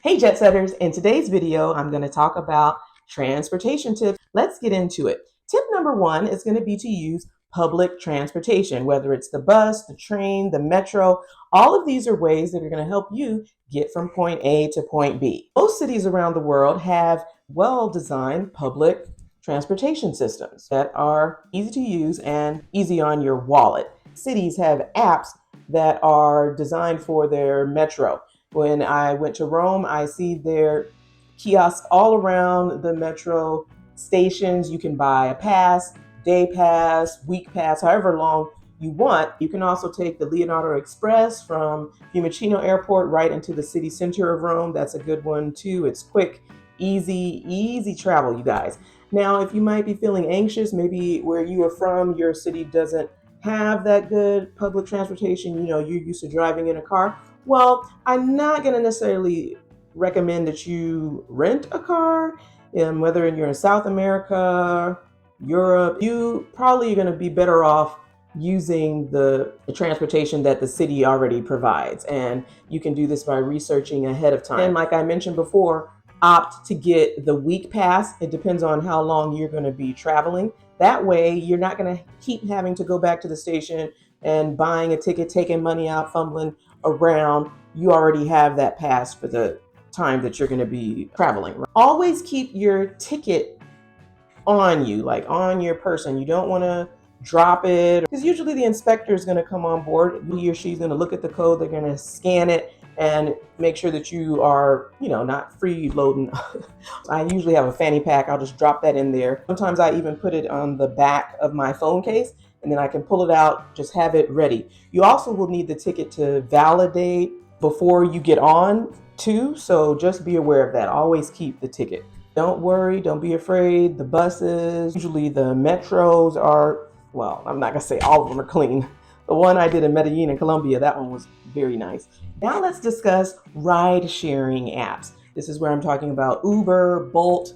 Hey Jet Setters, in today's video, I'm going to talk about transportation tips. Let's get into it. Tip number one is going to be to use public transportation, whether it's the bus, the train, the metro. All of these are ways that are going to help you get from point A to point B. Most cities around the world have well-designed public transportation systems that are easy to use and easy on your wallet. Cities have apps that are designed for their metro. When I went to Rome, I see their kiosks all around the metro stations. You can buy a pass, day pass, week pass, however long you want. You can also take the Leonardo Express from Fiumicino Airport right into the city center of Rome. That's a good one too. It's quick, easy travel, you guys. Now, if you might be feeling anxious, maybe where you are from, your city doesn't have that good public transportation, you're used to driving in a car. Well, I'm not going to necessarily recommend that you rent a car, whether you're in South America, Europe. You probably are going to be better off using the transportation that the city already provides. And you can do this by researching ahead of time. And like I mentioned before, opt to get the week pass. It depends on how long you're going to be traveling. That way, you're not going to keep having to go back to the station and buying a ticket, taking money out, fumbling around. You already have that pass for the time that you're going to be traveling. Always keep your ticket on you, like on your person. You don't want to drop it, because usually the inspector is going to come on board. He or she's going to look at the code, they're going to scan it and make sure that you are, not freeloading. I usually have a fanny pack. I'll just drop that in there. Sometimes I even put it on the back of my phone case, and then I can pull it out, just have it ready. You also will need the ticket to validate before you get on too, so just be aware of that. Always keep the ticket. Don't worry, don't be afraid. The buses, usually the metros are, well, I'm not gonna say all of them are clean. The one I did in Medellin in Colombia, that one was very nice. Now let's discuss ride sharing apps. This is where I'm talking about Uber, Bolt,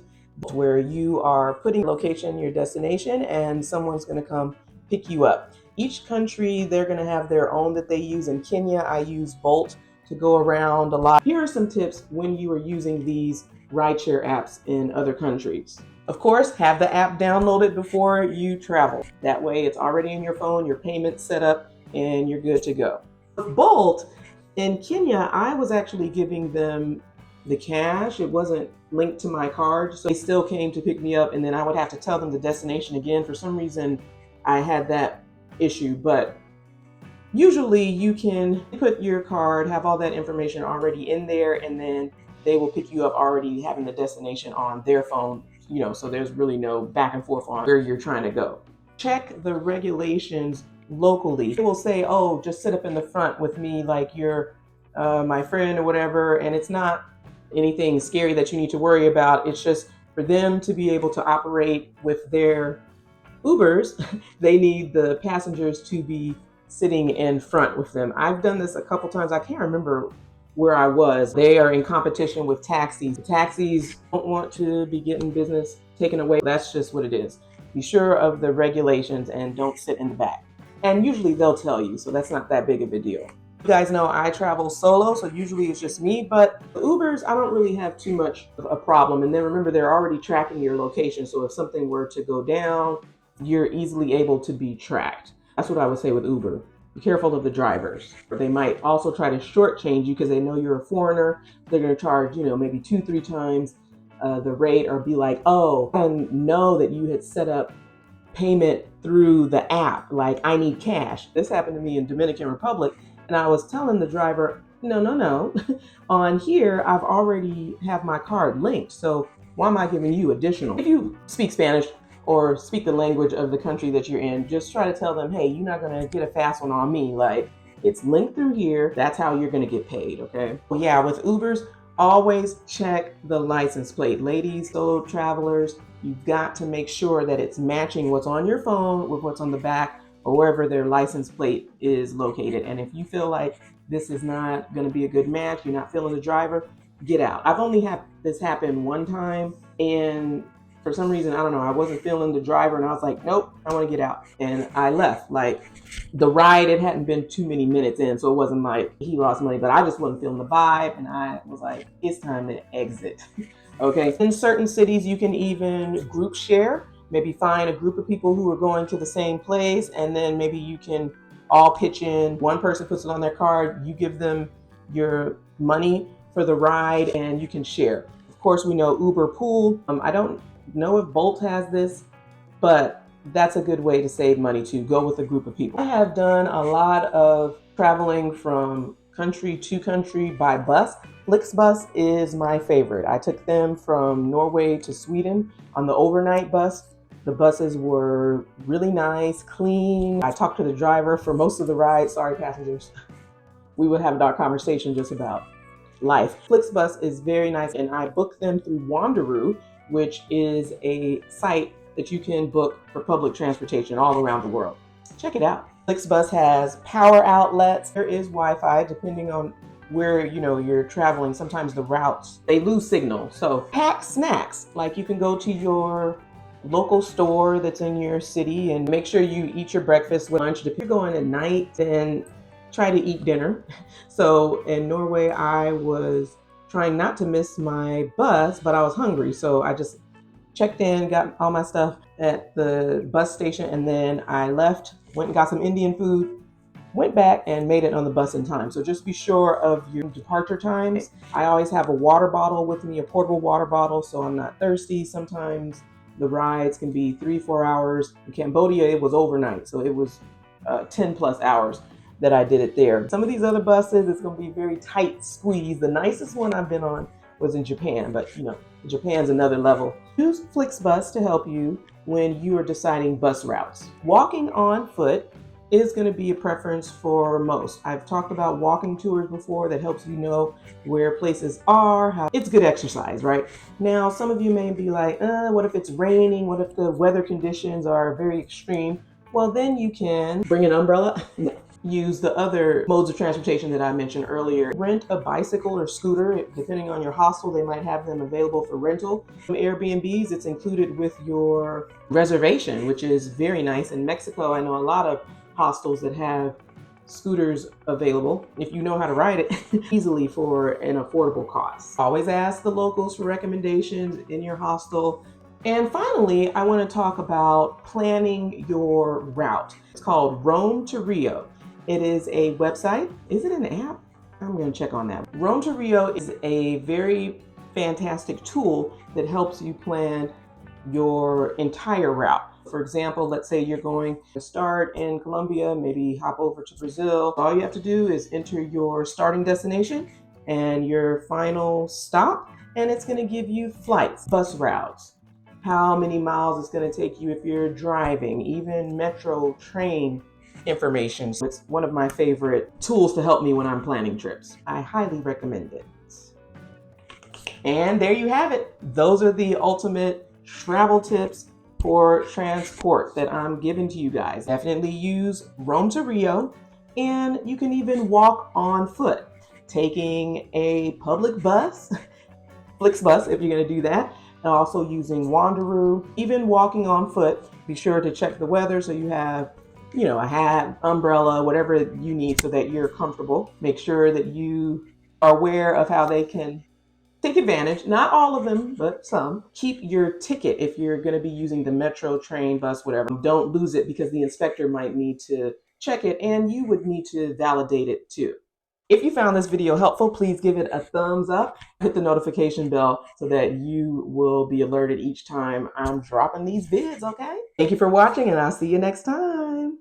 where you are putting your location, your destination, and someone's gonna come pick you up. Each country, they're gonna have their own that they use. In Kenya, I use Bolt to go around a lot. Here are some tips when you are using these rideshare apps in other countries. Of course, have the app downloaded before you travel. That way it's already in your phone, your payment's set up, and you're good to go. With Bolt, in Kenya, I was actually giving them the cash. It wasn't linked to my card, so they still came to pick me up, and then I would have to tell them the destination again. For some reason, I had that issue, but usually you can put your card, have all that information already in there, and then they will pick you up already having the destination on their phone, so there's really no back and forth on where you're trying to go. Check the regulations locally. It will say, oh, just sit up in the front with me like you're my friend or whatever, and it's not anything scary that you need to worry about. It's just for them to be able to operate with their Ubers, they need the passengers to be sitting in front with them. I've done this a couple times. I can't remember where I was. They are in competition with taxis. Taxis don't want to be getting business taken away. That's just what it is. Be sure of the regulations and don't sit in the back. And usually they'll tell you, so that's not that big of a deal. You guys know I travel solo, so usually it's just me, but the Ubers, I don't really have too much of a problem. And then remember, they're already tracking your location, so if something were to go down, you're easily able to be tracked. That's what I would say with Uber. Be careful of the drivers. They might also try to shortchange you because they know you're a foreigner. They're going to charge, maybe 2-3 times the rate, or be like, oh, I know that you had set up payment through the app. Like, I need cash. This happened to me in Dominican Republic, and I was telling the driver, no. On here, I've already have my card linked. So why am I giving you additional? If you speak Spanish or speak the language of the country that you're in, just try to tell them, hey, you're not gonna get a fast one on me. Like, it's linked through here. That's how you're gonna get paid, okay? Well, yeah, with Ubers, always check the license plate. Ladies, solo travelers, you've got to make sure that it's matching what's on your phone with what's on the back or wherever their license plate is located. And if you feel like this is not gonna be a good match, you're not feeling the driver, get out. I've only had this happen one time, and For some reason, I don't know, I wasn't feeling the driver, and I was like, nope, I want to get out. And I left. Like, the ride, it hadn't been too many minutes in, so it wasn't like he lost money, but I just wasn't feeling the vibe, and I was like, it's time to exit. Okay. In certain cities, you can even group share. Maybe find a group of people who are going to the same place, and then maybe you can all pitch in. One person puts it on their card, you give them your money for the ride, and you can share. Of course, we know Uber Pool. I don't know if Bolt has this, but that's a good way to save money to go with a group of people. I have done a lot of traveling from country to country by bus. Flixbus is my favorite. I took them from Norway to Sweden on the overnight bus. The buses were really nice, clean. I talked to the driver for most of the ride. Sorry, passengers. We would have a dark conversation just about life. Flixbus is very nice, and I booked them through Wanderoo, which is a site that you can book for public transportation all around the world. Check it out. Flixbus has power outlets. There is Wi-Fi depending on where you're traveling. Sometimes the routes, they lose signal. So pack snacks. Like, you can go to your local store that's in your city and make sure you eat your breakfast with lunch. If you're going at night, then try to eat dinner. So in Norway, I was trying not to miss my bus, but I was hungry. So I just checked in, got all my stuff at the bus station, and then I left, went and got some Indian food, went back and made it on the bus in time. So just be sure of your departure times. I always have a water bottle with me, a portable water bottle, so I'm not thirsty. Sometimes the rides can be 3-4 hours. In Cambodia, it was overnight, so it was 10 plus hours that I did it there. Some of these other buses, it's going to be very tight squeeze. The nicest one I've been on was in Japan, but Japan's another level. Use Flixbus to help you when you are deciding bus routes. Walking on foot is going to be a preference for most. I've talked about walking tours before that helps you know where places are. It's good exercise, right? Now, some of you may be like, what if it's raining? What if the weather conditions are very extreme? Well, then you can bring an umbrella. Use the other modes of transportation that I mentioned earlier. Rent a bicycle or scooter. Depending on your hostel, they might have them available for rental. From Airbnbs, it's included with your reservation, which is very nice. In Mexico, I know a lot of hostels that have scooters available if you know how to ride it easily for an affordable cost. Always ask the locals for recommendations in your hostel. And finally, I want to talk about planning your route. It's called Rome to Rio. It is a website. Is it an app? I'm going to check on that. Rome to Rio is a very fantastic tool that helps you plan your entire route. For example, let's say you're going to start in Colombia, maybe hop over to Brazil. All you have to do is enter your starting destination and your final stop, and it's going to give you flights, bus routes, how many miles it's going to take you if you're driving, even metro train information. So it's one of my favorite tools to help me when I'm planning trips. I highly recommend it. And there you have it. Those are the ultimate travel tips for transport that I'm giving to you guys. Definitely use Rome to Rio, and you can even walk on foot, taking a public bus, Flixbus if you're going to do that, and also using Wanderoo, even walking on foot. Be sure to check the weather so you have a hat, umbrella, whatever you need so that you're comfortable. Make sure that you are aware of how they can take advantage. Not all of them, but some. Keep your ticket if you're going to be using the metro, train, bus, whatever. Don't lose it because the inspector might need to check it and you would need to validate it too. If you found this video helpful, please give it a thumbs up. Hit the notification bell so that you will be alerted each time I'm dropping these vids, okay? Thank you for watching, and I'll see you next time.